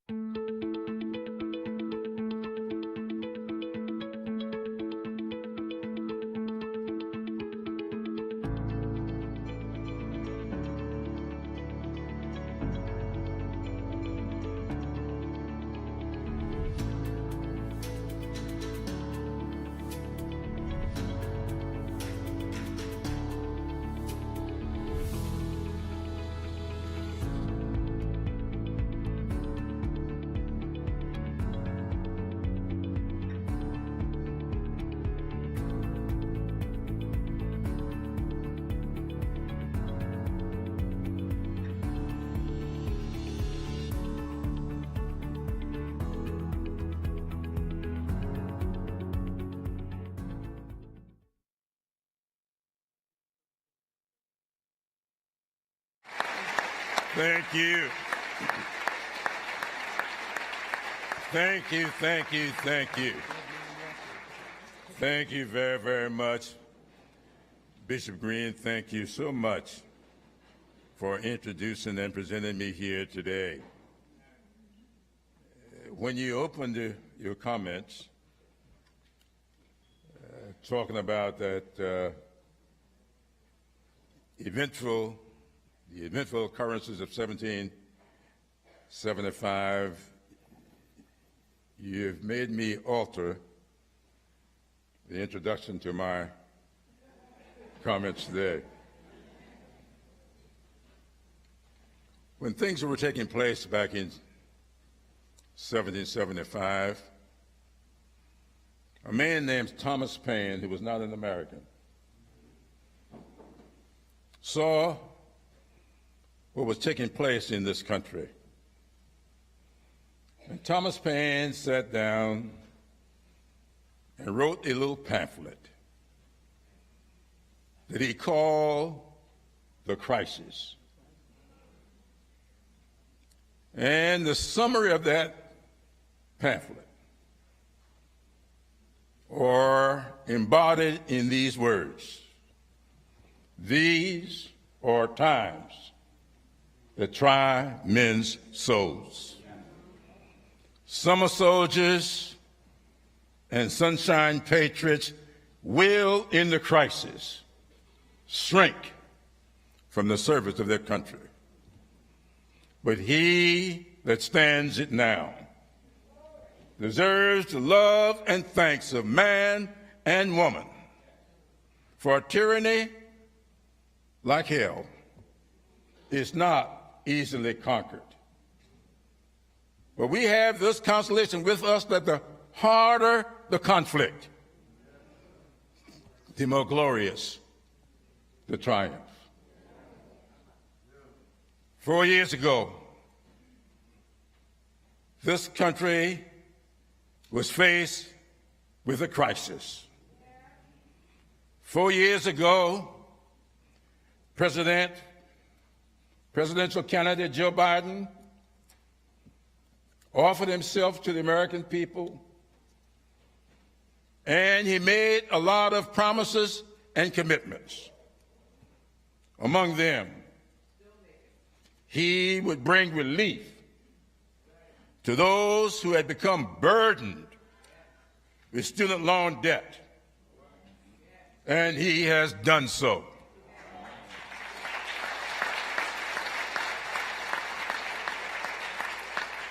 Thank you. Thank you, thank you, thank you. Thank you very, very much. Bishop Green, thank you so much for introducing and presenting me here today. When you opened your comments, talking about that the eventful occurrences of 1775, you've made me alter the introduction to my comments today. When things were taking place back in 1775, a man named Thomas Paine, who was not an American, saw what was taking place in this country. And Thomas Paine sat down and wrote a little pamphlet that he called The Crisis. And the summary of that pamphlet are embodied in these words: these are times that try men's souls. Summer soldiers and sunshine patriots will, in the crisis, shrink from the service of their country. But he that stands it now deserves the love and thanks of man and woman, for tyranny, like hell, is not easily conquered. But we have this consolation with us, that the harder the conflict, the more glorious the triumph. 4 years ago, this country was faced with a crisis. 4 years ago, presidential candidate Joe Biden offered himself to the American people, and he made a lot of promises and commitments. Among them, he would bring relief to those who had become burdened with student loan debt, and he has done so.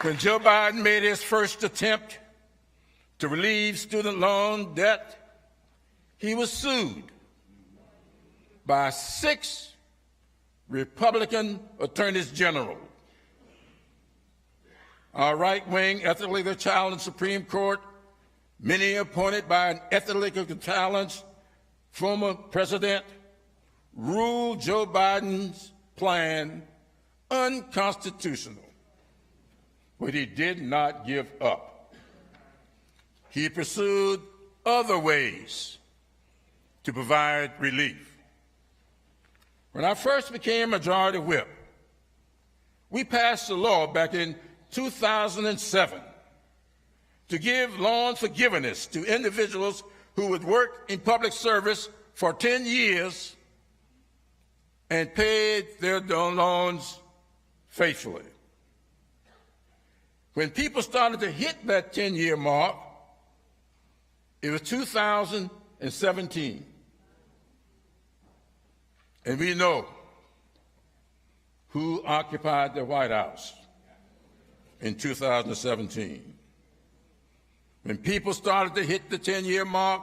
When Joe Biden made his first attempt to relieve student loan debt, he was sued by 6 Republican attorneys general. Our right-wing ethically challenged Supreme Court, many appointed by an ethically challenged former president, ruled Joe Biden's plan unconstitutional. But he did not give up. He pursued other ways to provide relief. When I first became Majority Whip, we passed a law back in 2007 to give loan forgiveness to individuals who would work in public service for 10 years and paid their loans faithfully. When people started to hit that 10-year mark, it was 2017. And we know who occupied the White House in 2017. When people started to hit the 10-year mark,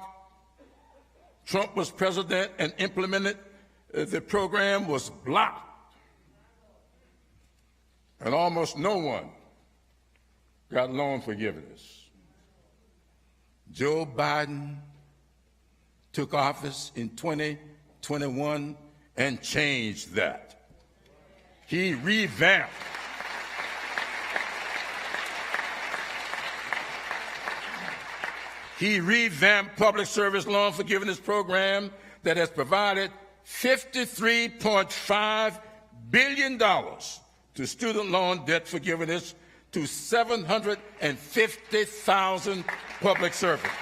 Trump was president and implemented the program was blocked. And almost no one got loan forgiveness. Joe Biden took office in 2021 and changed that. He revamped public service loan forgiveness program that has provided $53.5 billion to student loan debt forgiveness to 750,000 public servants.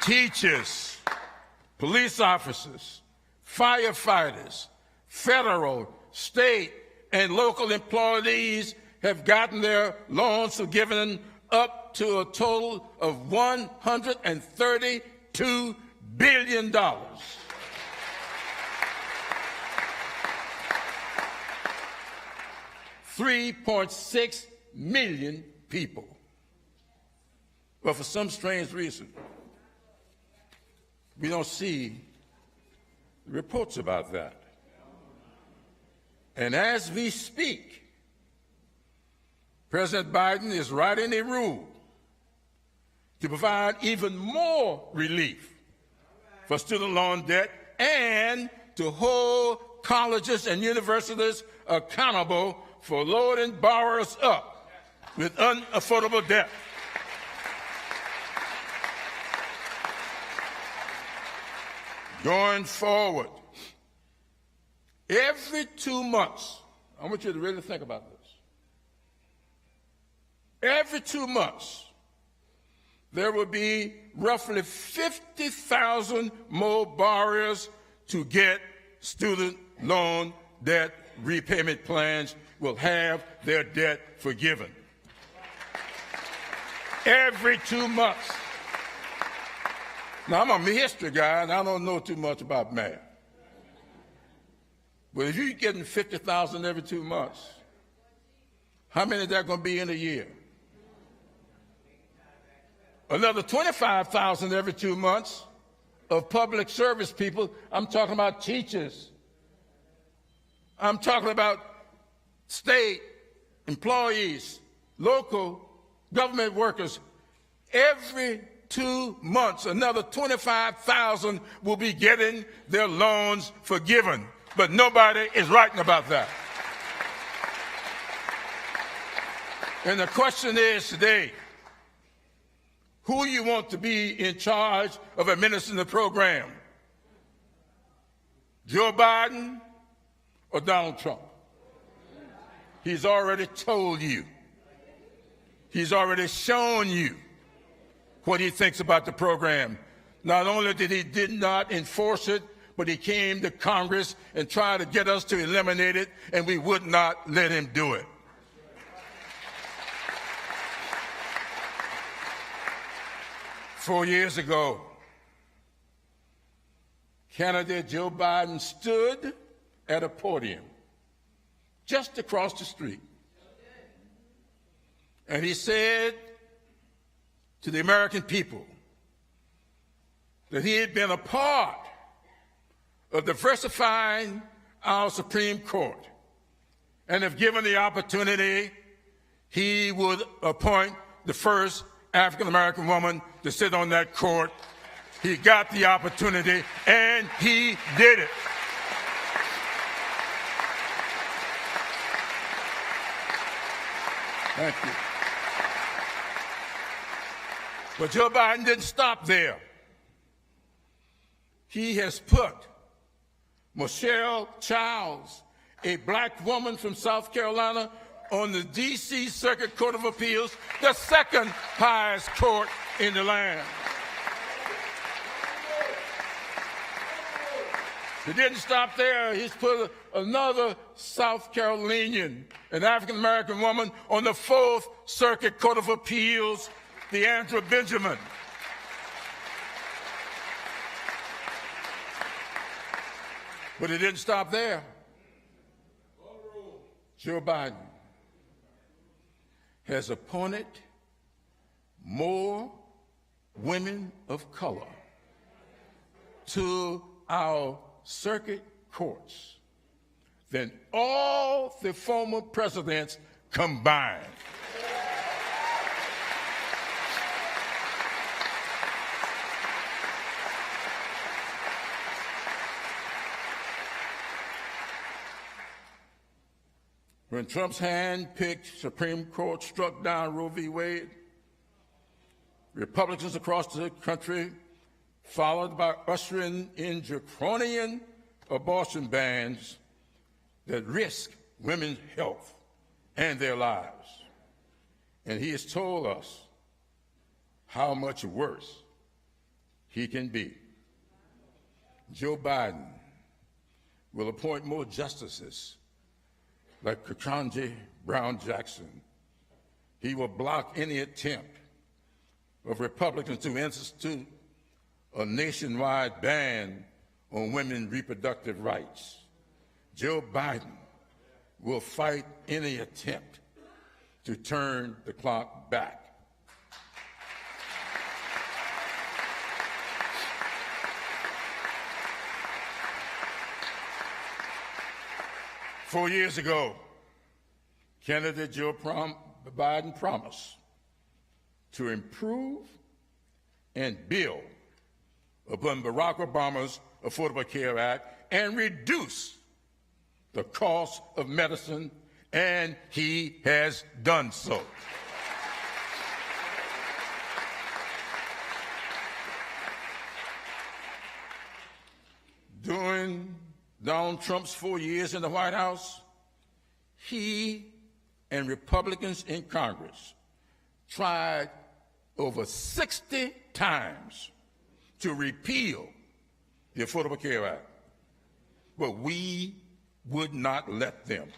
Teachers, police officers, firefighters, federal, state, and local employees have gotten their loans forgiven up to a total of $132 billion. 3.6 million people. But for some strange reason, we don't see reports about that. And as we speak, President Biden is writing a rule to provide even more relief for student loan debt and to hold colleges and universities accountable for loading borrowers up with unaffordable debt. Going forward, every 2 months, I want you to really think about this. Every 2 months, there will be roughly 50,000 more borrowers to get student loan debt repayment plans will have their debt forgiven. Every 2 months. Now, I'm a history guy, and I don't know too much about math. But if you're getting 50,000 every 2 months, how many is that going to be in a year? Another 25,000 every 2 months of public service people. I'm talking about teachers. I'm talking about state employees, local government workers. Every 2 months, another 25,000 will be getting their loans forgiven. But nobody is writing about that. And the question is today, who you want to be in charge of administering the program? Joe Biden or Donald Trump? He's already told you. He's already shown you what he thinks about the program. Not only did he not enforce it, but he came to Congress and tried to get us to eliminate it, and we would not let him do it. Four years ago, candidate Joe Biden stood at a podium just across the street, and he said to the American people that he had been a part of diversifying our Supreme Court, and if given the opportunity, he would appoint the first African-American woman to sit on that court. He got the opportunity, and he did it. Thank you. But Joe Biden didn't stop there. He has put Michelle Childs, a black woman from South Carolina, on the D.C. Circuit Court of Appeals, the second highest court in the land. He didn't stop there. He's put another South Carolinian, an African-American woman, on the Fourth Circuit Court of Appeals, Deandra Benjamin. But it didn't stop there. Joe Biden has appointed more women of color to our circuit courts than all the former presidents combined. When Trump's hand-picked Supreme Court struck down Roe v. Wade, Republicans across the country followed by ushering in draconian abortion bans that risk women's health and their lives. And he has told us how much worse he can be. Joe Biden will appoint more justices like Ketanji Brown Jackson. He will block any attempt of Republicans to institute a nationwide ban on women's reproductive rights. Joe Biden will fight any attempt to turn the clock back. Four years ago, candidate Joe Biden promised to improve and build upon Barack Obama's Affordable Care Act and reduce the cost of medicine, and he has done so. During Donald Trump's 4 years in the White House, he and Republicans in Congress tried over 60 times to repeal the Affordable Care Act, but we would not let them.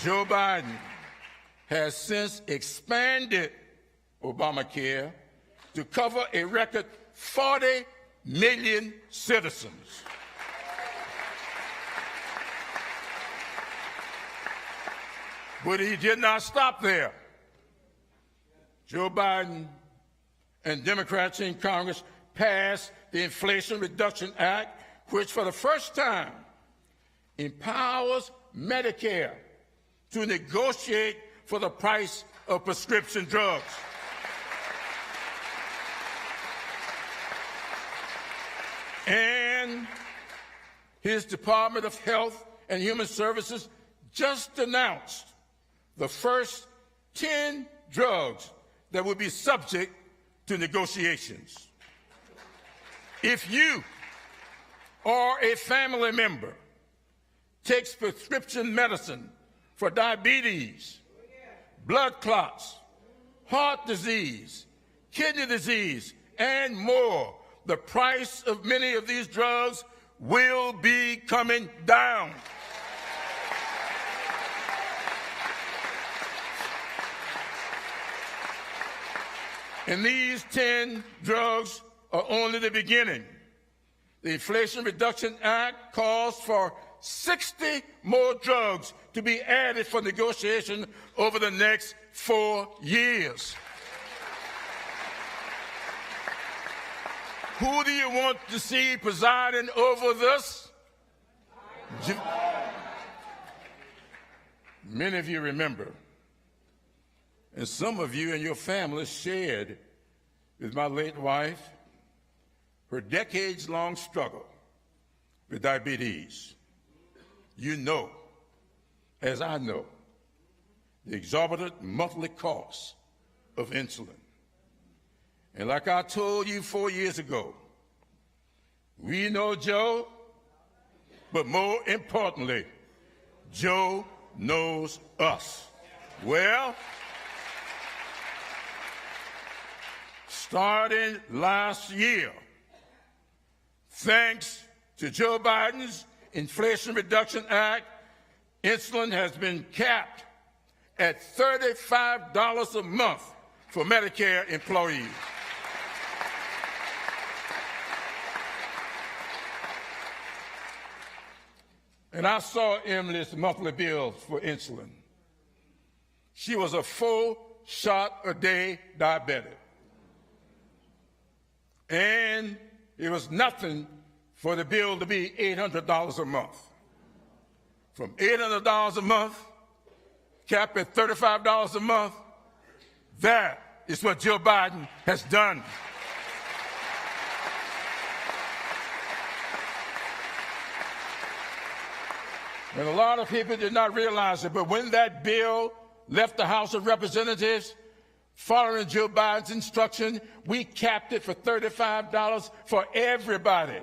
Joe Biden has since expanded Obamacare to cover a record 40 million citizens. But he did not stop there. Joe Biden and Democrats in Congress passed the Inflation Reduction Act, which for the first time empowers Medicare to negotiate for the price of prescription drugs. And his Department of Health and Human Services just announced the first 10 drugs that will be subject to negotiations. If you or a family member takes prescription medicine for diabetes, blood clots, heart disease, kidney disease, and more, the price of many of these drugs will be coming down. And these 10 drugs are only the beginning. The Inflation Reduction Act calls for 60 more drugs to be added for negotiation over the next 4 years. Who do you want to see presiding over this? Many of you remember, and some of you and your families shared with my late wife her decades-long struggle with diabetes. You know, as I know, the exorbitant monthly cost of insulin. And like I told you 4 years ago, we know Joe, but more importantly, Joe knows us. Well, starting last year. Thanks to Joe Biden's Inflation Reduction Act, insulin has been capped at $35 a month for Medicare employees. And I saw Emily's monthly bills for insulin. She was a full shot a day diabetic. And it was nothing for the bill to be $800 a month. From $800 a month, capped at $35 a month, that is what Joe Biden has done. And a lot of people did not realize it, but when that bill left the House of Representatives, following Joe Biden's instruction, we capped it for $35 for everybody.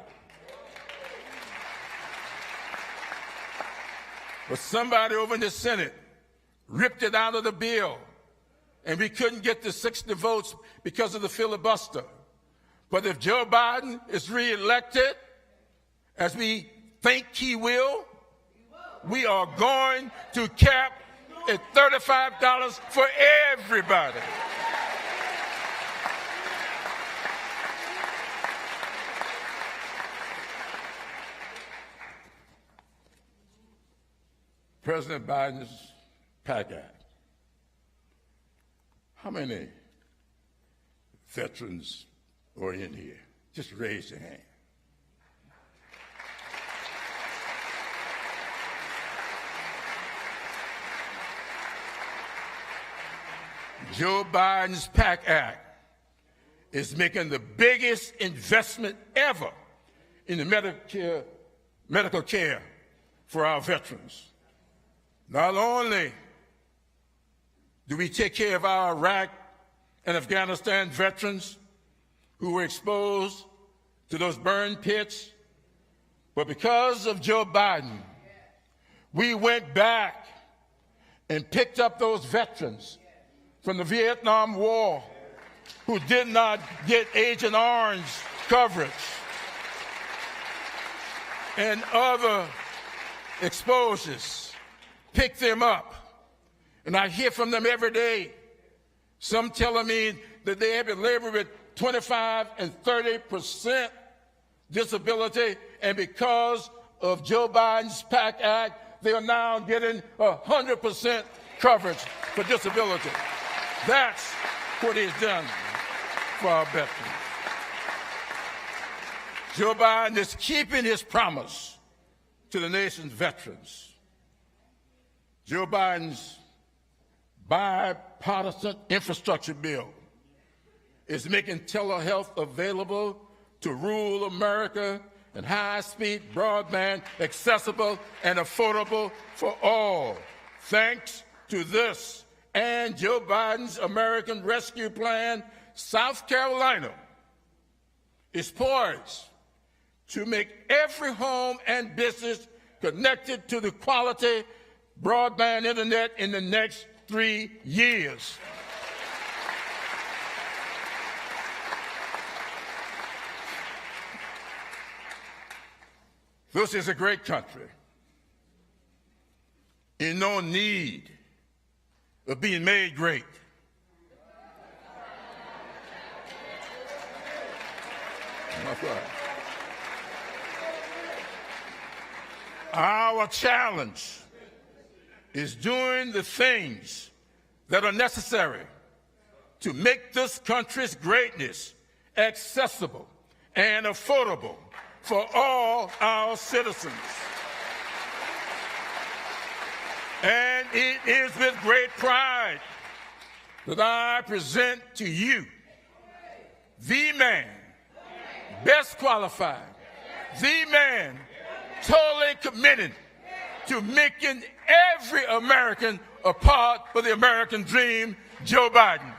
But somebody over in the Senate ripped it out of the bill, and we couldn't get the 60 votes because of the filibuster. But if Joe Biden is reelected, as we think he will, we are going to cap at $35 for everybody. President Biden's PAC Act. How many veterans are in here? Just raise your hand. Joe Biden's PAC Act is making the biggest investment ever in the medical care for our veterans. Not only do we take care of our Iraq and Afghanistan veterans who were exposed to those burn pits, but because of Joe Biden, we went back and picked up those veterans from the Vietnam War who did not get Agent Orange coverage and other exposures. Pick them up. And I hear from them every day. Some telling me that they have been laboring with 25 and 30% disability, and because of Joe Biden's PAC Act, they are now getting 100% coverage for disability. That's what he's done for our veterans. Joe Biden is keeping his promise to the nation's veterans. Joe Biden's bipartisan infrastructure bill is making telehealth available to rural America and high-speed broadband accessible and affordable for all. Thanks to this and Joe Biden's American Rescue Plan, South Carolina is poised to make every home and business connected to the quality broadband internet in the next 3 years. This is a great country in no need of being made great. That's right. Our challenge is doing the things that are necessary to make this country's greatness accessible and affordable for all our citizens. And it is with great pride that I present to you the man best qualified, the man totally committed to making every American a part of the American dream, Joe Biden.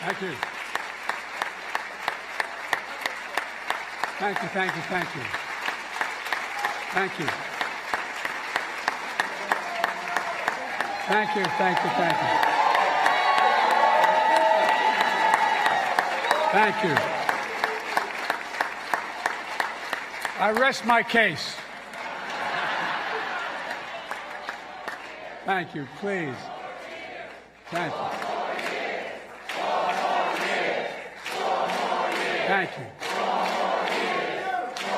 Thank you. Thank you, thank you, thank you. Thank you. Thank you, thank you, thank you. Thank you. I rest my case. Thank you, please. Thank you. Thank you.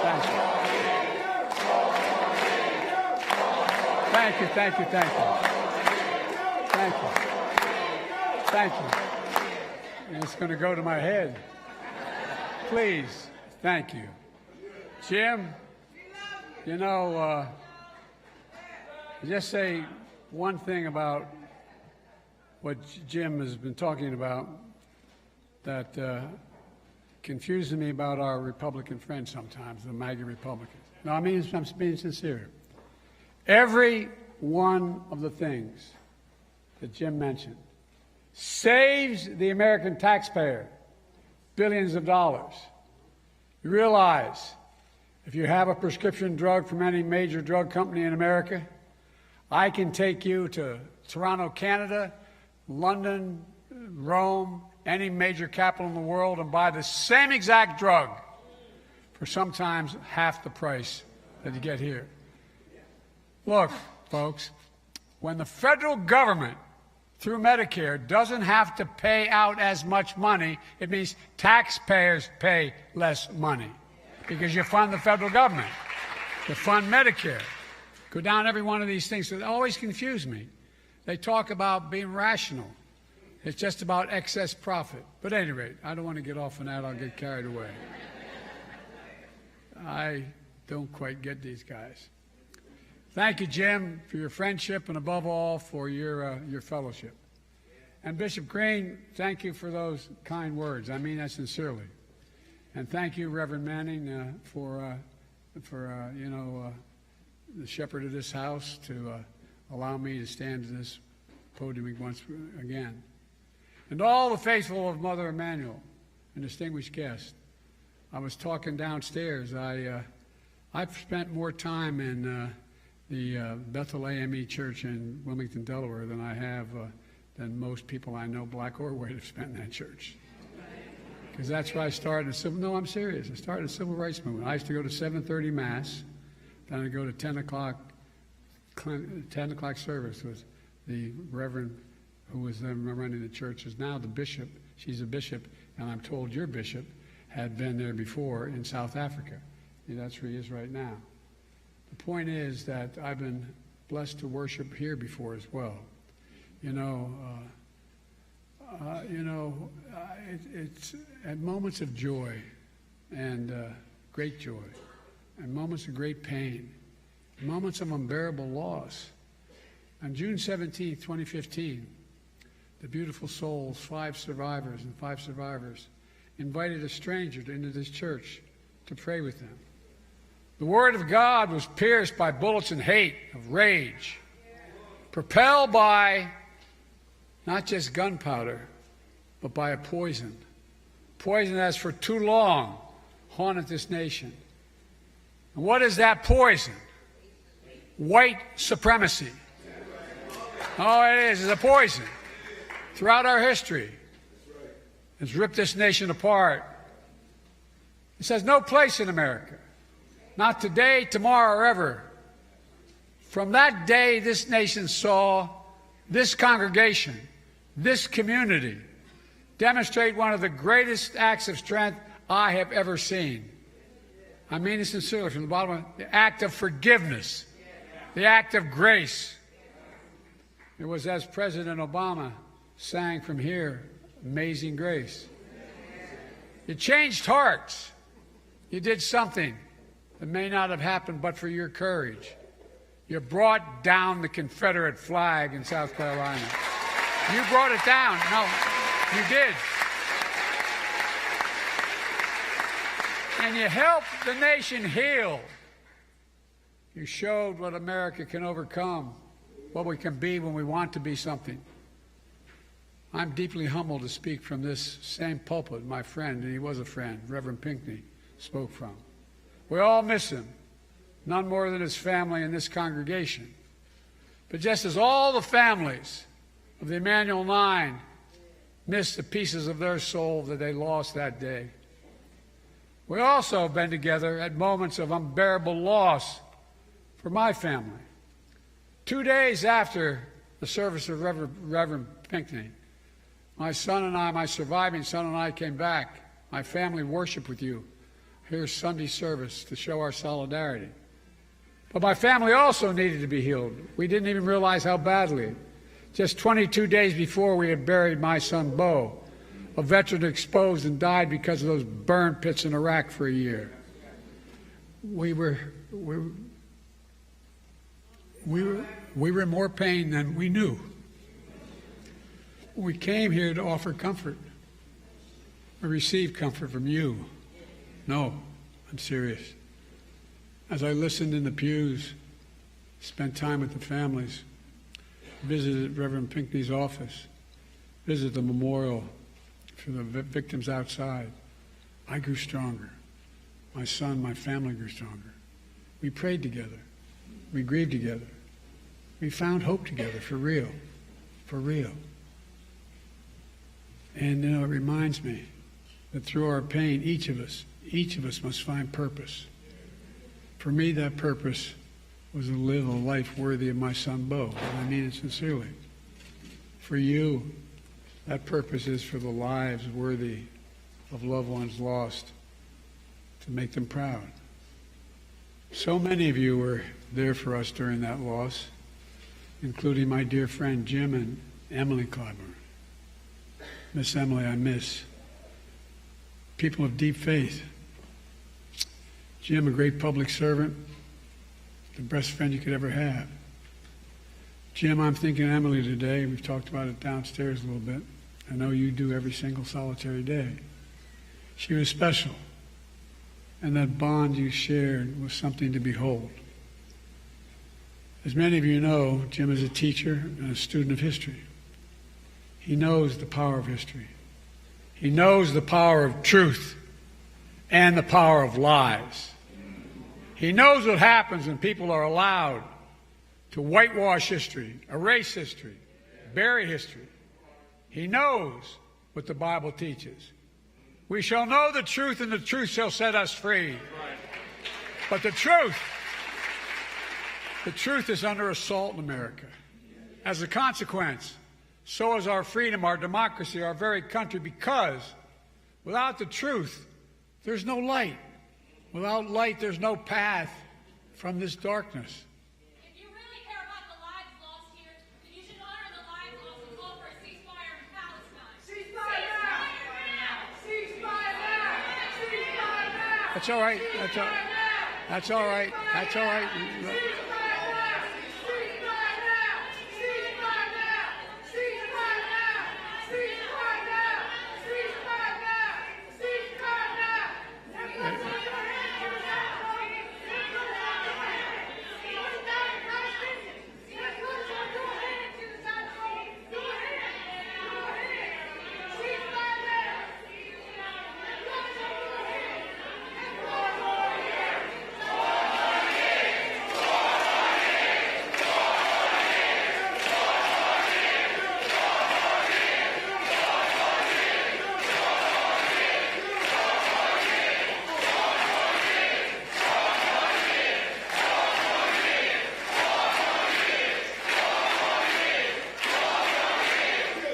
Thank you. Thank you, thank you, thank you. Thank you. Thank you. And it's going to go to my head. Please, thank you. Jim, you know, just say one thing about what Jim has been talking about that confuses me about our Republican friends sometimes, the MAGA Republicans. No, I mean, I'm being sincere. Every one of the things that Jim mentioned saves the American taxpayer billions of dollars. You realize if you have a prescription drug from any major drug company in America, I can take you to Toronto, Canada, London, Rome, any major capital in the world and buy the same exact drug for sometimes half the price that you get here. Look, folks, when the federal government through Medicare doesn't have to pay out as much money, it means taxpayers pay less money because you fund the federal government. You fund Medicare. Go down every one of these things. So they always confuse me. They talk about being rational. It's just about excess profit. But at any rate, I don't want to get off on that. I'll get carried away. I don't quite get these guys. Thank you, Jim, for your friendship and above all for your fellowship. And Bishop Green, thank you for those kind words. I mean that sincerely. And thank you, Reverend Manning, for the shepherd of this house to allow me to stand at this podium once again. And all the faithful of Mother Emanuel and distinguished guests. I was talking downstairs. I've spent more time in the Bethel AME Church in Wilmington, Delaware than I have than most people I know, black or white, have spent in that church. Because that's where I started. No, I'm serious. I started the civil rights movement. I used to go to 7:30 Mass. Then I'd go to 10 o'clock service with the Reverend who was then running the church, is now the bishop. She's a bishop, and I'm told your bishop had been there before in South Africa. That's where he is right now. The point is that I've been blessed to worship here before as well. It's at moments of joy and great joy, and moments of great pain, moments of unbearable loss. On June 17, 2015, the beautiful souls, five survivors, invited a stranger into this church to pray with them. The word of God was pierced by bullets of hate, of rage, propelled by not just gunpowder, but by a poison that has for too long haunted this nation. And what is that poison? White supremacy. Oh, it is. It's a poison. Throughout our history, it's ripped this nation apart. It says no place in America. Not today, tomorrow, or ever. From that day, this nation saw this congregation, this community, demonstrate one of the greatest acts of strength I have ever seen. I mean it sincerely from the bottom of the act of forgiveness, the act of grace. It was as President Obama sang from here, Amazing Grace. You changed hearts. You did something that may not have happened but for your courage. You brought down the Confederate flag in South Carolina. You brought it down. No, you did. And you helped the nation heal. You showed what America can overcome, what we can be when we want to be something. I'm deeply humbled to speak from this same pulpit my friend, and he was a friend, Reverend Pinckney, spoke from. We all miss him, none more than his family and this congregation. But just as all the families of the Emanuel 9 missed the pieces of their soul that they lost that day, we also have been together at moments of unbearable loss for my family. 2 days after the service of Reverend Pinckney, my son and I, my surviving son and I, came back. My family worshiped with you. Here's Sunday service to show our solidarity. But my family also needed to be healed. We didn't even realize how badly. Just 22 days before, we had buried my son, Bo, a veteran exposed and died because of those burn pits in Iraq for a year. We were in more pain than we knew. We came here to offer comfort. We received comfort from you. No, I'm serious. As I listened in the pews, spent time with the families, visited Reverend Pinckney's office, visited the memorial for the victims outside, I grew stronger. My son, my family grew stronger. We prayed together. We grieved together. We found hope together, for real. For real. And it reminds me that through our pain, each of us must find purpose. For me, that purpose was to live a life worthy of my son, Bo, and I mean it sincerely. For you, that purpose is for the lives worthy of loved ones lost, to make them proud. So many of you were there for us during that loss, including my dear friend Jim and Emily Clyburn. Miss Emily, I miss. People of deep faith. Jim, a great public servant, the best friend you could ever have. Jim, I'm thinking of Emily today. We've talked about it downstairs a little bit. I know you do every single solitary day. She was special, and that bond you shared was something to behold. As many of you know, Jim is a teacher and a student of history. He knows the power of history. He knows the power of truth and the power of lies. He knows what happens when people are allowed to whitewash history, erase history, bury history. He knows what the Bible teaches. We shall know the truth, and the truth shall set us free. But the truth is under assault in America. As a consequence, so is our freedom, our democracy, our very country, because without the truth, there's no light. Without light, there's no path from this darkness. If you really care about the lives lost here, then you should honor the lives lost and call for a ceasefire in Palestine. Ceasefire now! Ceasefire now! Ceasefire now! That's all right. That's all right. That's all right. That's all right.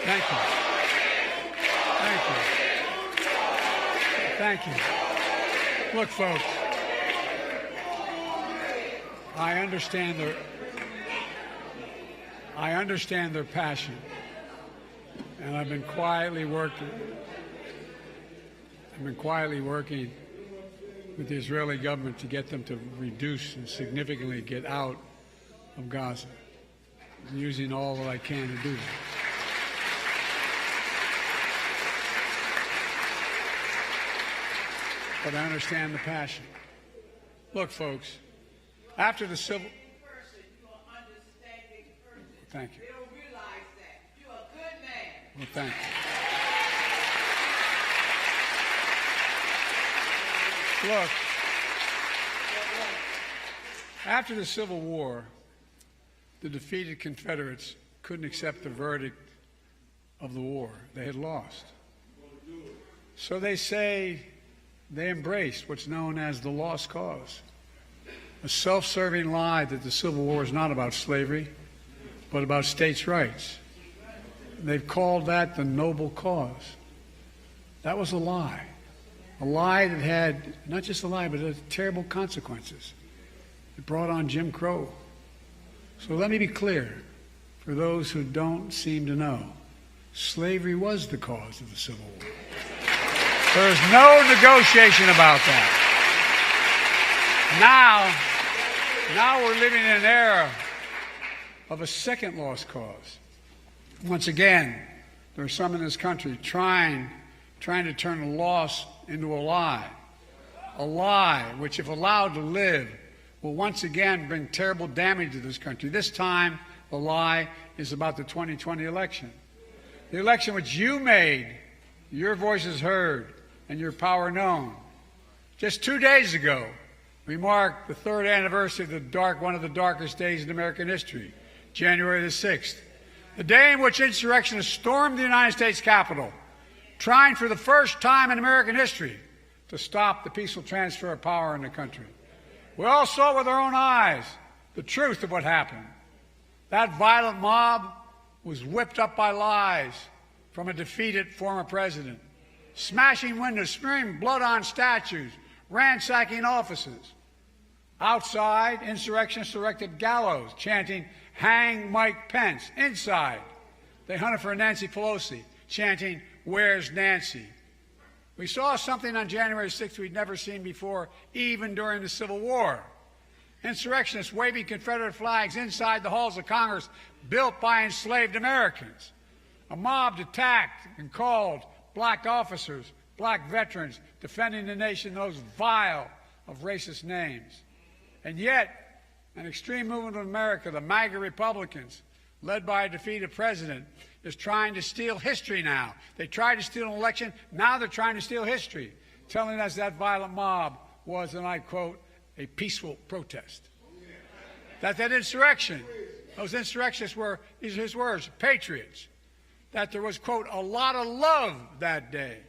Thank you. Thank you. Thank you. Look, folks, I understand their passion, and I've been quietly working with the Israeli government to get them to reduce and significantly get out of Gaza. I'm using all that I can to do that. But I understand the passion. Look, folks, after the civil... Thank you. They don't realize that. You're a good man. Well, thank you. Look, After the Civil War, the defeated Confederates couldn't accept the verdict of the war. They had lost. So they say they embraced what's known as the lost cause, a self-serving lie that the Civil War is not about slavery, but about states' rights. They've called that the noble cause. That was a lie that had not just a lie, but it had terrible consequences. It brought on Jim Crow. So let me be clear, for those who don't seem to know, slavery was the cause of the Civil War. There's no negotiation about that. Now we're living in an era of a second lost cause. Once again, there are some in this country trying to turn a loss into a lie which, if allowed to live, will once again bring terrible damage to this country. This time, the lie is about the 2020 election. The election which you made, your voices heard, and your power known. Just 2 days ago, we marked the third anniversary of one of the darkest days in American history, January the 6th, the day in which insurrectionists stormed the United States Capitol, trying for the first time in American history to stop the peaceful transfer of power in the country. We all saw with our own eyes the truth of what happened. That violent mob was whipped up by lies from a defeated former president, smashing windows, smearing blood on statues, ransacking offices. Outside, insurrectionists erected gallows, chanting, "Hang Mike Pence." Inside, they hunted for Nancy Pelosi, chanting, "Where's Nancy?" We saw something on January 6th we'd never seen before, even during the Civil War. Insurrectionists waving Confederate flags inside the halls of Congress built by enslaved Americans. A mob attacked and called black officers, black veterans, defending the nation, those vile of racist names. And yet, an extreme movement of America, the MAGA Republicans, led by a defeated president, is trying to steal history now. They tried to steal an election. Now they're trying to steal history, telling us that violent mob was, and I quote, a peaceful protest. That insurrection, those insurrectionists were, these are his words, patriots. That there was, quote, a lot of love that day.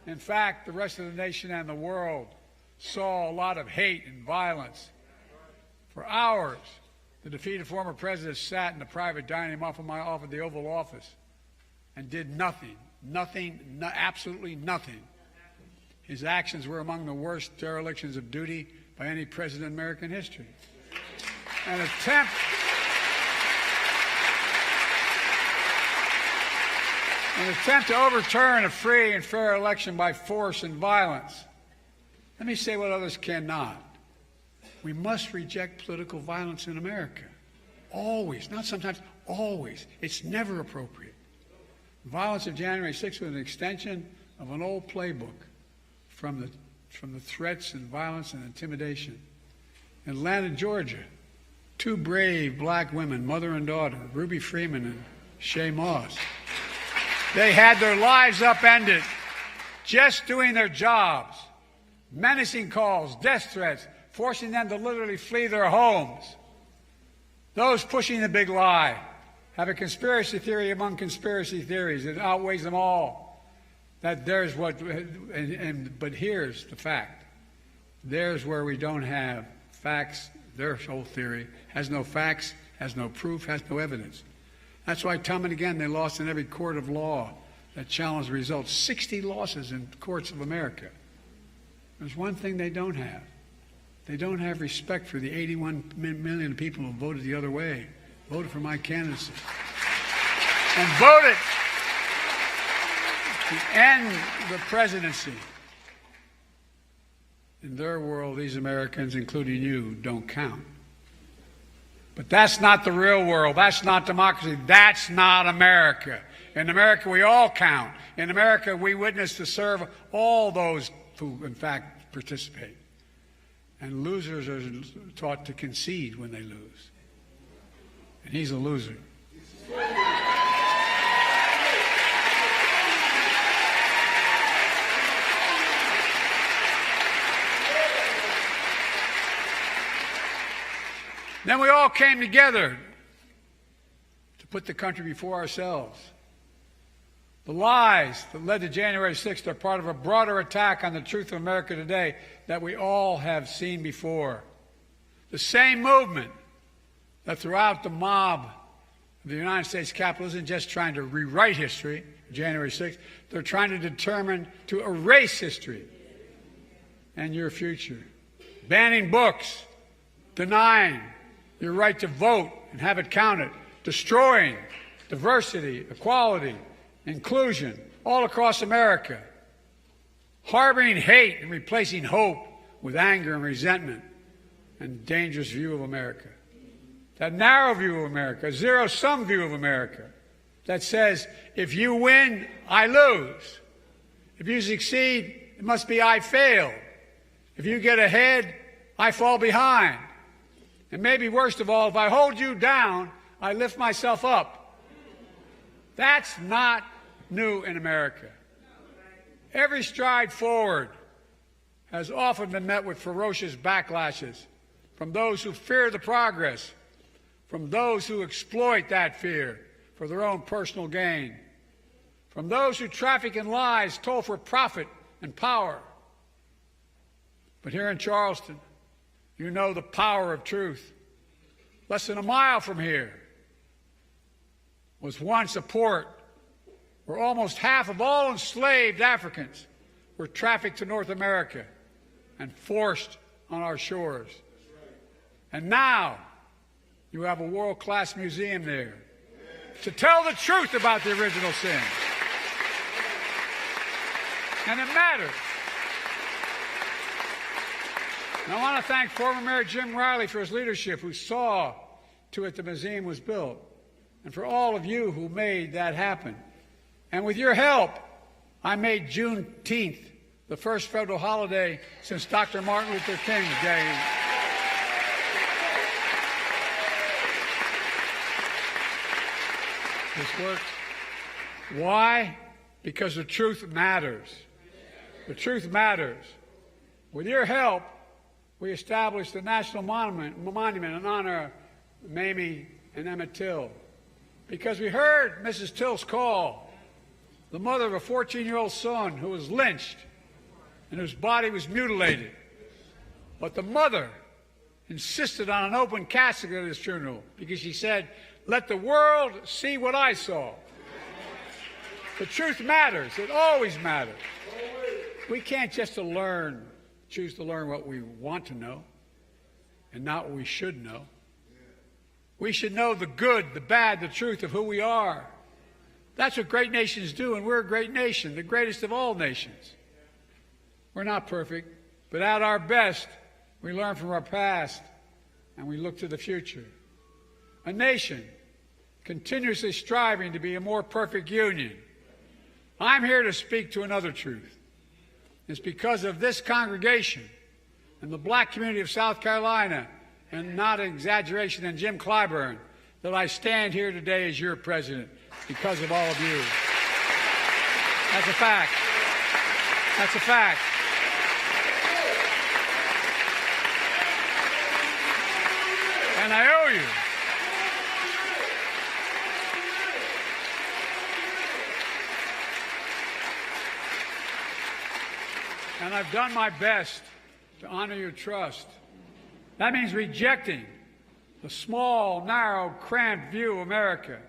In fact, the rest of the nation and the world saw a lot of hate and violence. For hours, the defeated former president sat in the private dining room off of the Oval Office and did nothing, absolutely nothing. His actions were among the worst derelictions of duty by any president in American history. An attempt to overturn a free and fair election by force and violence. Let me say what others cannot. We must reject political violence in America. Always, not sometimes, always. It's never appropriate. The violence of January 6th was an extension of an old playbook from the threats and violence and intimidation. In Atlanta, Georgia, two brave black women, mother and daughter, Ruby Freeman and Shay Moss, they had their lives upended just doing their jobs. Menacing calls, death threats, forcing them to literally flee their homes. Those pushing the big lie have a conspiracy theory among conspiracy theories that outweighs them all. That there's what, but here's the fact. There's where we don't have facts. Their whole theory has no facts, has no proof, has no evidence. That's why time and again they lost in every court of law that challenged the results. 60 losses in courts of America. There's one thing they don't have. They don't have respect for the 81 million people who voted the other way, voted for my candidacy, and voted to end the presidency. In their world, these Americans, including you, don't count. But that's not the real world. That's not democracy. That's not America. In America, we all count. In America, we witness to serve all those who, in fact, participate. And losers are taught to concede when they lose. And he's a loser. Then we all came together to put the country before ourselves. The lies that led to January 6th are part of a broader attack on the truth of America today that we all have seen before. The same movement that throughout the mob of the United States Capitol isn't just trying to rewrite history, January 6th, they're trying to determine to erase history and your future. Banning books, denying your right to vote and have it counted, destroying diversity, equality, inclusion all across America, harboring hate and replacing hope with anger and resentment and dangerous view of America. That narrow view of America, a zero-sum view of America that says, if you win, I lose. If you succeed, it must be I failed. If you get ahead, I fall behind. And maybe worst of all, if I hold you down, I lift myself up. That's not new in America. Every stride forward has often been met with ferocious backlashes from those who fear the progress, from those who exploit that fear for their own personal gain, from those who traffic in lies told for profit and power. But here in Charleston, you know the power of truth. Less than a mile from here was once a port where almost half of all enslaved Africans were trafficked to North America and forced on our shores. And now you have a world-class museum there to tell the truth about the original sin. And it matters. And I want to thank former Mayor Jim Riley for his leadership, who saw to it the museum was built, and for all of you who made that happen. And with your help, I made Juneteenth the first federal holiday since Dr. Martin Luther King Day. This worked. Why? Because the truth matters. The truth matters. With your help, we established the National Monument in honor of Mamie and Emmett Till. Because we heard Mrs. Till's call, the mother of a 14-year-old son who was lynched and whose body was mutilated. But the mother insisted on an open casket at his funeral because she said, "Let the world see what I saw." The truth matters. It always matters. We can't just choose to learn what we want to know and not what we should know. We should know the good, the bad, the truth of who we are. That's what great nations do, and we're a great nation, the greatest of all nations. We're not perfect, but at our best, we learn from our past and we look to the future. A nation continuously striving to be a more perfect union. I'm here to speak to another truth. It's because of this congregation and the black community of South Carolina, and not an exaggeration, and Jim Clyburn, that I stand here today as your president, because of all of you. That's a fact. That's a fact. And I owe you. And I've done my best to honor your trust. That means rejecting the small, narrow, cramped view of America,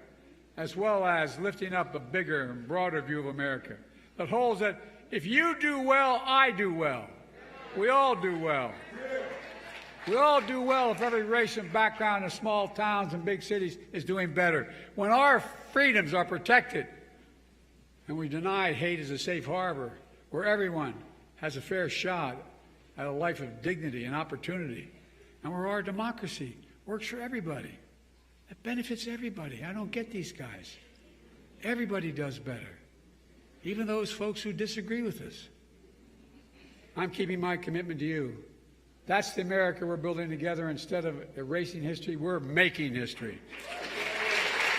as well as lifting up a bigger and broader view of America that holds that if you do well, I do well. We all do well. We all do well if every race and background in small towns and big cities is doing better. When our freedoms are protected and we deny hate as a safe harbor where everyone has a fair shot at a life of dignity and opportunity, and where our democracy works for everybody. It benefits everybody. I don't get these guys. Everybody does better, even those folks who disagree with us. I'm keeping my commitment to you. That's the America we're building together. Instead of erasing history, we're making history.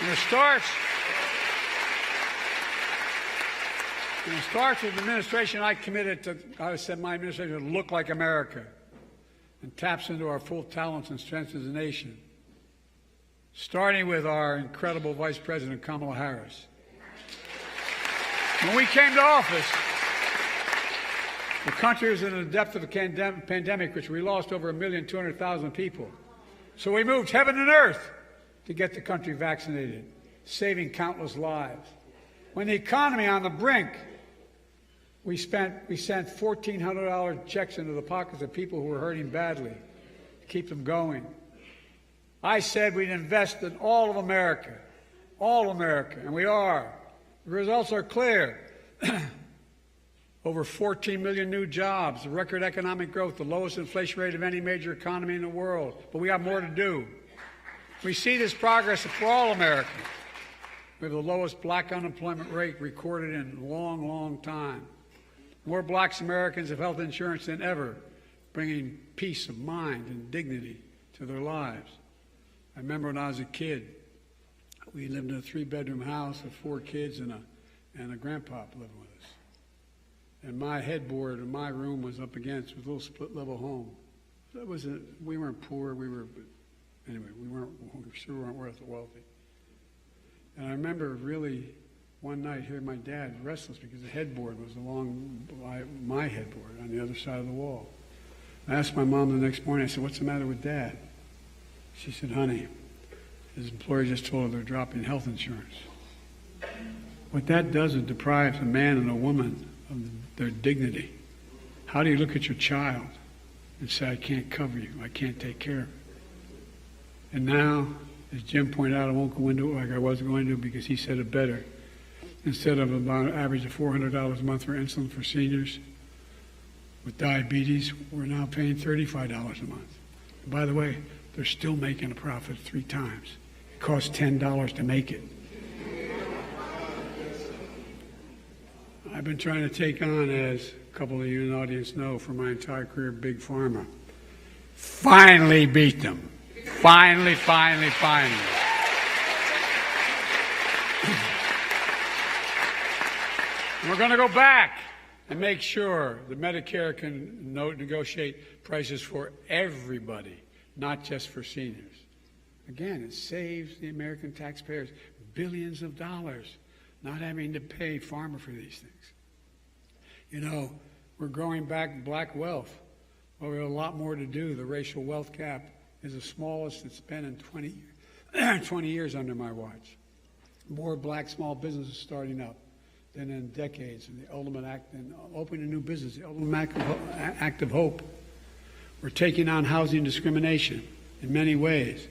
And it starts with the administration I said my administration would look like America and taps into our full talents and strengths as a nation. starting with our incredible Vice President Kamala Harris. When we came to office, the country was in the depth of a pandemic, which we lost over 1,200,000 people. So we moved heaven and earth to get the country vaccinated, saving countless lives. When the economy on the brink, we sent $1,400 checks into the pockets of people who were hurting badly to keep them going. I said we'd invest in all of America, and we are. The results are clear. Over 14 million new jobs, record economic growth, the lowest inflation rate of any major economy in the world. But we have more to do. We see this progress for all Americans. We have the lowest black unemployment rate recorded in a long, long time. More black Americans have health insurance than ever, bringing peace of mind and dignity to their lives. I remember when I was a kid, we lived in a 3-bedroom house with 4 kids and a grandpa living with us. And my headboard in my room was up against, it was a little split-level home. So we weren't poor, we sure weren't wealthy. And I remember really one night hearing my dad restless because the headboard was along my headboard on the other side of the wall. I asked my mom the next morning, I said, "What's the matter with Dad?" She said, "Honey, his employer just told her they're dropping health insurance." What that does is deprives a man and a woman of their dignity. How do you look at your child and say, "I can't cover you, I can't take care of you"? And now, as Jim pointed out, I won't go into it like I was going to because he said it better. Instead of about an average of $400 a month for insulin for seniors with diabetes, we're now paying $35 a month. And by the way, they're still making a profit 3 times. It costs $10 to make it. I've been trying to take on, as a couple of you in the audience know, for my entire career, Big Pharma. Finally beat them. Finally. We're going to go back and make sure that Medicare can negotiate prices for everybody, not just for seniors. Again, it saves the American taxpayers billions of dollars not having to pay pharma for these things. You know, we're growing back black wealth. Well, we have a lot more to do. The racial wealth gap is the smallest it's been in 20 years under my watch. More black small businesses starting up than in decades. And the ultimate act in opening a new business, the ultimate act of hope. We're taking on housing discrimination in many ways.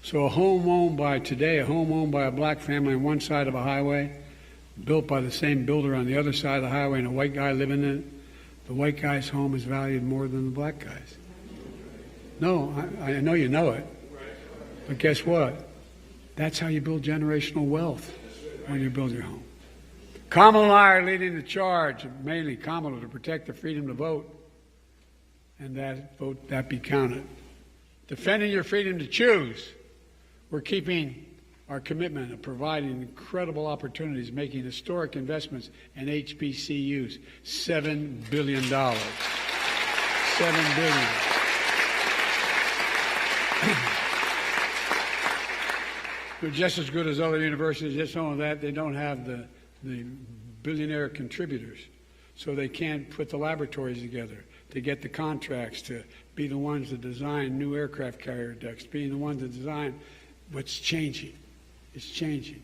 So a home owned by a black family on one side of a highway, built by the same builder on the other side of the highway, and a white guy living in it, the white guy's home is valued more than the black guy's. No, I know you know it. But guess what? That's how you build generational wealth when you build your home. Kamala and I are leading the charge, mainly Kamala, to protect the freedom to vote, and that vote that be counted. Defending your freedom to choose. We're keeping our commitment of providing incredible opportunities, making historic investments in HBCUs, $7 billion. $7 billion. They're just as good as other universities. Just only that they don't have the billionaire contributors, so they can't put the laboratories together to get the contracts to be the ones that design new aircraft carrier decks, being the ones that design what's changing. It's changing.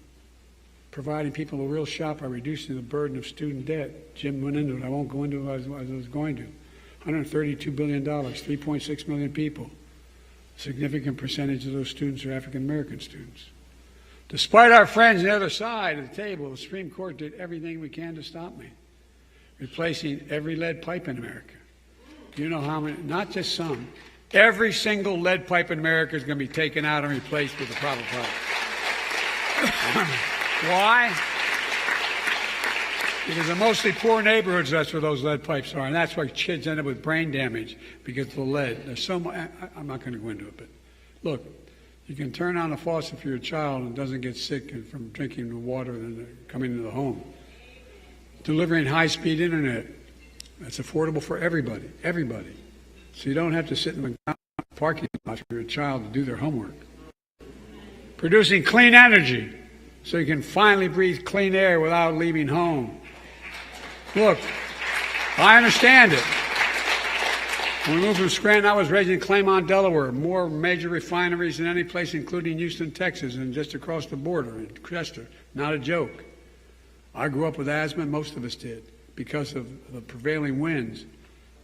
Providing people a real shot by reducing the burden of student debt. Jim went into it. I won't go into it as I was going to. $132 billion, 3.6 million people. A significant percentage of those students are African American students. Despite our friends on the other side of the table, the Supreme Court did everything we can to stop me, replacing every lead pipe in America. Do you know how many? Not just some. Every single lead pipe in America is going to be taken out and replaced with a proper product. Why? Because in mostly poor neighborhoods, that's where those lead pipes are, and that's why kids end up with brain damage because of the lead. There's so much, I'm not going to go into it, but look, you can turn on a faucet for your child and doesn't get sick from drinking the water and coming into the home. Delivering high-speed internet, that's affordable for everybody. So you don't have to sit in the parking lot for your child to do their homework. producing clean energy so you can finally breathe clean air without leaving home. Look, I understand it. When we moved from Scranton, I was raised in Claymont, Delaware. More major refineries than any place, including Houston, Texas, and just across the border in Chester. Not a joke. I grew up with asthma, most of us did, because of the prevailing winds.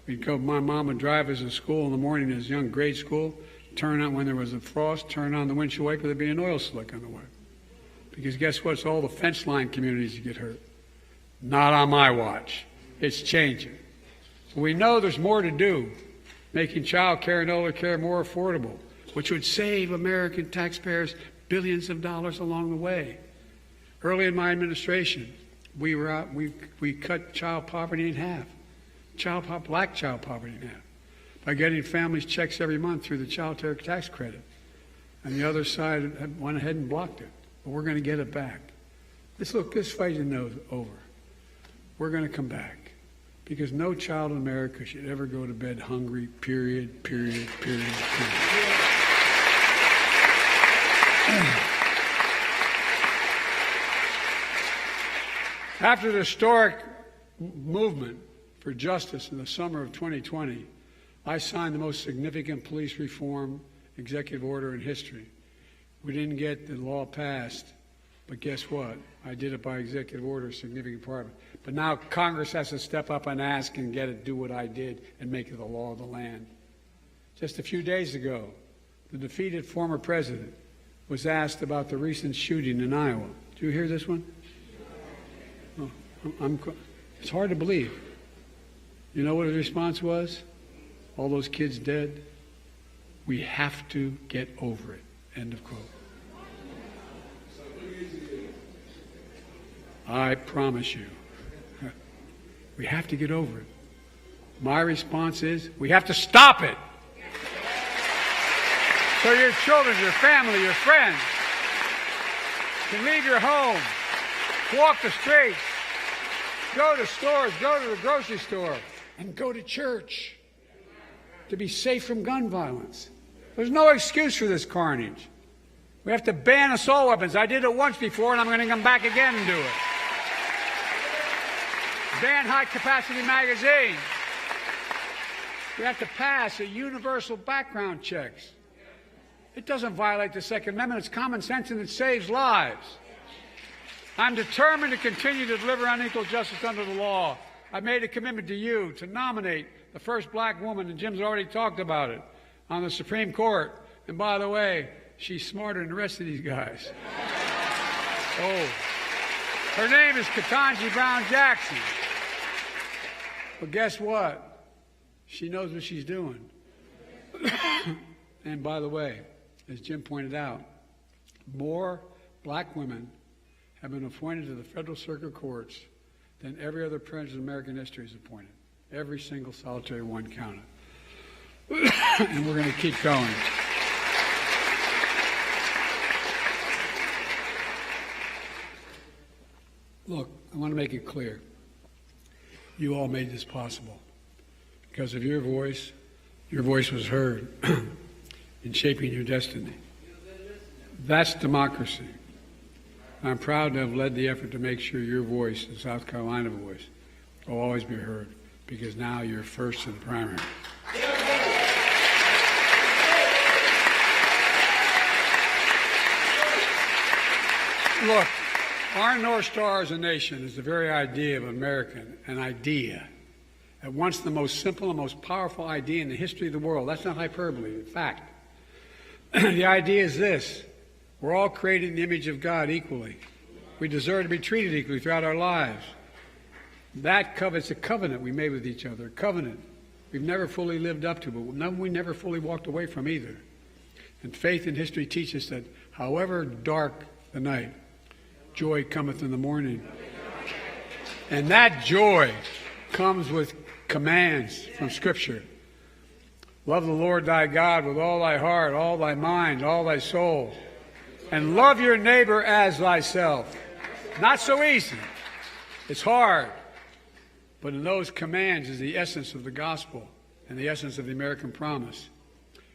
My mom would drive us to school in the morning as young grade school, turn on when there was a frost, turn on the windshield wiper, there'd be an oil slick on the way. Because guess what? It's all the fence line communities that get hurt. Not on my watch. It's changing. So we know there's more to do, making child care and elder care more affordable, which would save American taxpayers billions of dollars along the way. Early in my administration, we cut child poverty in half, black child poverty in half, by getting families checks every month through the child care tax credit. And the other side went ahead and blocked it. But we're going to get it back. This fight isn't over. We're going to come back. Because no child in America should ever go to bed hungry, period. After the historic movement for justice in the summer of 2020, I signed the most significant police reform executive order in history. We didn't get the law passed, but guess what? I did it by executive order, a significant part of it. But now Congress has to step up and ask and do what I did and make it the law of the land. Just a few days ago, the defeated former president was asked about the recent shooting in Iowa. Did you hear this one? Oh, it's hard to believe. You know what his response was? All those kids dead? We have to get over it. End of quote. I promise you, we have to get over it. My response is, we have to stop it. So your children, your family, your friends can leave your home, walk the streets, go to stores, go to the grocery store, and go to church to be safe from gun violence. There's no excuse for this carnage. We have to ban assault weapons. I did it once before, and I'm going to come back again and do it. Ban high-capacity magazines. We have to pass a universal background checks. It doesn't violate the Second Amendment. It's common sense, and it saves lives. I'm determined to continue to deliver unequal justice under the law. I made a commitment to you to nominate the first black woman, and Jim's already talked about it, on the Supreme Court. And by the way, she's smarter than the rest of these guys. Oh. Her name is Ketanji Brown Jackson. But guess what? She knows what she's doing. And by the way, as Jim pointed out, more black women have been appointed to the federal circuit courts than every other president in American history is appointed. Every single solitary one counted. And we're going to keep going. Look, I want to make it clear. You all made this possible. Because of your voice was heard in shaping your destiny. That's democracy. I'm proud to have led the effort to make sure your voice, the South Carolina voice, will always be heard, because now you're first in the primary. Look, our North Star as a nation is the very idea of American, an idea. At once the most simple and most powerful idea in the history of the world. That's not hyperbole, in fact. The idea is this: we're all created in the image of God equally. We deserve to be treated equally throughout our lives. It's a covenant we made with each other, a covenant we've never fully lived up to, but we never fully walked away from either. And faith and history teach us that however dark the night, joy cometh in the morning. And that joy comes with commands from Scripture. Love the Lord thy God with all thy heart, all thy mind, all thy soul. And love your neighbor as thyself. Not so easy. It's hard. But in those commands is the essence of the gospel and the essence of the American promise.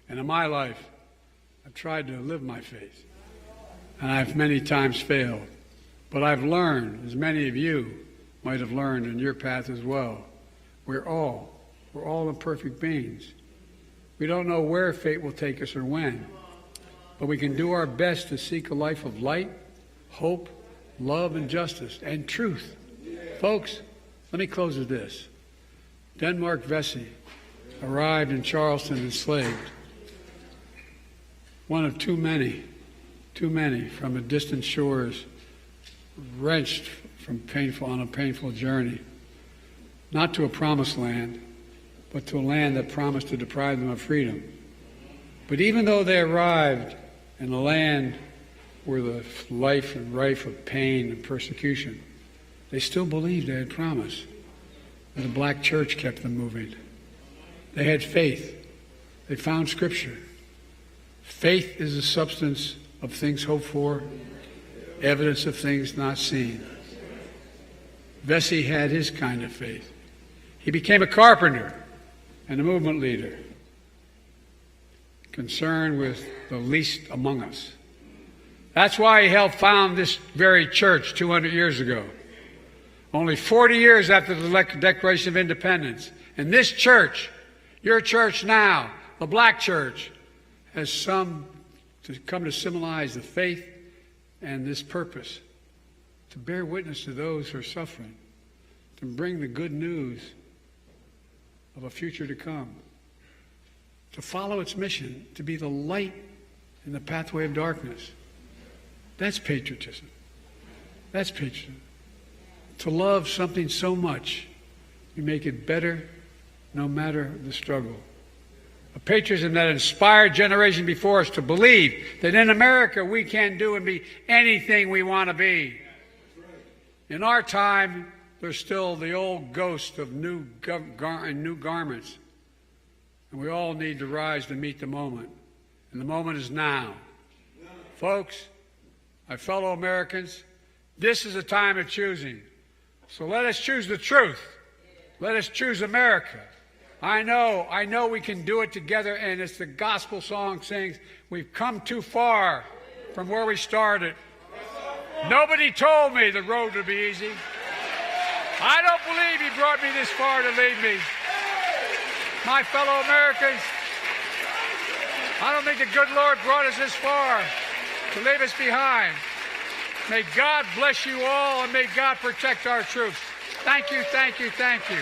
And in my life, I've tried to live my faith. and I've many times failed. But I've learned, as many of you might have learned in your path as well, we're all imperfect beings. We don't know where fate will take us or when, but we can do our best to seek a life of light, hope, love, and justice, and truth. Folks, let me close with this. Denmark Vesey arrived in Charleston enslaved, one of too many from the distant shores, wrenched on a painful journey, not to a promised land, but to a land that promised to deprive them of freedom. But even though they arrived in a land where the life and rife of pain and persecution, they still believed they had promise, and the black church kept them moving. They had faith. They found Scripture. Faith is the substance of things hoped for, evidence of things not seen. Vesey had his kind of faith. He became a carpenter and a movement leader, concerned with the least among us. That's why he helped found this very church 200 years ago, only 40 years after the Declaration of Independence. And this church, your church now, the black church, has come to symbolize the faith and this purpose, to bear witness to those who are suffering, to bring the good news of a future to come, to follow its mission, to be the light in the pathway of darkness. That's patriotism. That's patriotism. To love something so much, you make it better no matter the struggle. A patriotism that inspired generations before us to believe that in America we can do and be anything we want to be. In our time, there's still the old ghost of new garments. And we all need to rise to meet the moment. And the moment is now. Folks, my fellow Americans, this is a time of choosing. So let us choose the truth. Let us choose America. I know we can do it together, and it's the gospel song sings, we've come too far from where we started. Nobody told me the road would be easy. I don't believe he brought me this far to lead me. My fellow Americans, I don't think the good Lord brought us this far to leave us behind. May God bless you all, and may God protect our troops. Thank you, thank you, thank you.